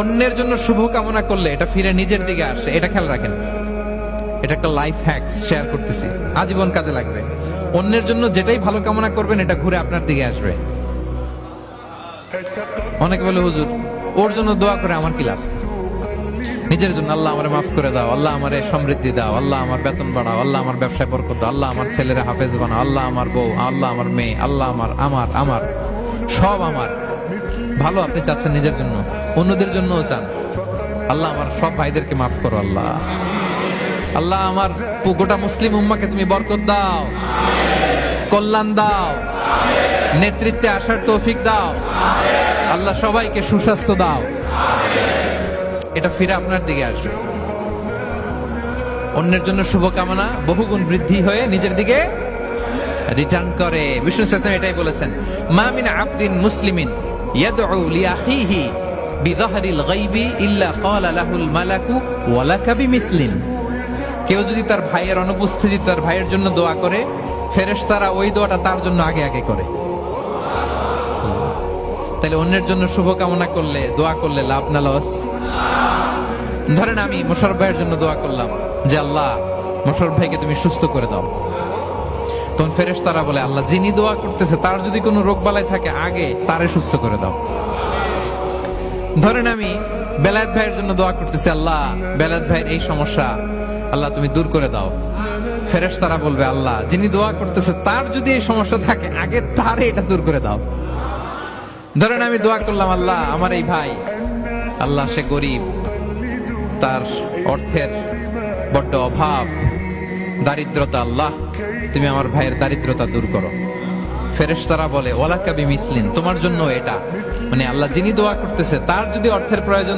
অন্যের জন্য শুভ কামনা করলে এটা ফিরে নিজের দিকে আসে, এটা খেয়াল রাখেন। এটা একটা লাইফ হ্যাকস শেয়ার করতেছি, আজীবন কাজে লাগবে। অন্যের জন্য যেটাই ভালো কামনা করবেন এটা ঘুরে আপনার দিকে আসবে। অনেকে বলে হুজুর ওর জন্য দোয়া করে আমার কি লাভ? নিজের জন্য আল্লাহ আমারে মাফ করে দাও, আল্লাহ আমারে সমৃদ্ধি দাও, আল্লাহ আমার বেতন বাড়াও, আল্লাহ আমার ব্যবসায় বরকত দাও, আল্লাহ আমার ছেলেরা হাফেজ বানাও, আল্লাহ আমার বউ, আল্লাহ আমার মেয়ে, আল্লাহ আমার আমার আমার সব আমার ভালো আপনি চাচ্ছেন নিজের জন্য, অন্যদের জন্যও চান। আল্লাহ আমার সব ভাইদেরকে মাফ করো, আল্লাহ আল্লাহ আমার গোটা মুসলিম উম্মাকে তুমি বরকত দাও, কল্যাণ দাও, নেতৃত্বে আসার তৌফিক দাও, আল্লাহ সবাইকে সুস্বাস্থ্য দাও। এটা ফিরে আপনার দিকে আসবে। অন্যের জন্য শুভকামনা বহুগুণ বৃদ্ধি হয়ে নিজের দিকে রিটার্ন করে। বিষ্ণু ইসলাম এটাই বলেছেন, মা মিন আবদিন মুসলিমিন ইয়াদউ লিআখিহি বিযাহরিল গায়বি ইল্লা ক্বালা লাহুল মালাকু ওয়া লাকা বিমিসলিন। কেউ যদি তার ভাইয়ের অনুপস্থিতি তার ভাইয়ের জন্য দোয়া করে, ফেরেশতারা ওই দোয়াটা তার জন্য আগে আগে করে। তাহলে অন্যের জন্য শুভকামনা করলে, দোয়া করলে লাভ না লস? ধরেন আমি মোশাররফ ভাইয়ের জন্য দোয়া করলাম যে আল্লাহ মোশাররফ ভাইকে তুমি সুস্থ করে দাও, তখন ফেরেশতারা বলে আল্লাহ যিনি দোয়া করতেছে তার যদি কোনো রোগ বালাই থাকে আগে তারে সুস্থ করে দাও। ধরেন আমি বেলায়েত ভাইয়ের জন্য দোয়া করতেছি, আল্লাহ বেলায়েত ভাইয়ের এই সমস্যা আল্লাহ তুমি দূর করে দাও, ফেরেশতারা বলবে আল্লাহ যিনি দোয়া করতেছে তার যদি এই সমস্যা থাকে আগে তারে এটা দূর করে দাও। ধরেন আমি দোয়া করলাম আল্লাহ আমার এই ভাই, আল্লাহ সে গরিব, তার অর্থের বড্ড অভাব, দারিদ্রতা, আল্লাহ তুমি আমার ভাইয়ের দারিদ্রতা দূর করো। ফেরেশতারা বলে ওয়ালাকা বিমিসলিন, তোমার জন্য এটা, মানে আল্লাহ যিনি দোয়া করতেছে তার যদি অর্থের প্রয়োজন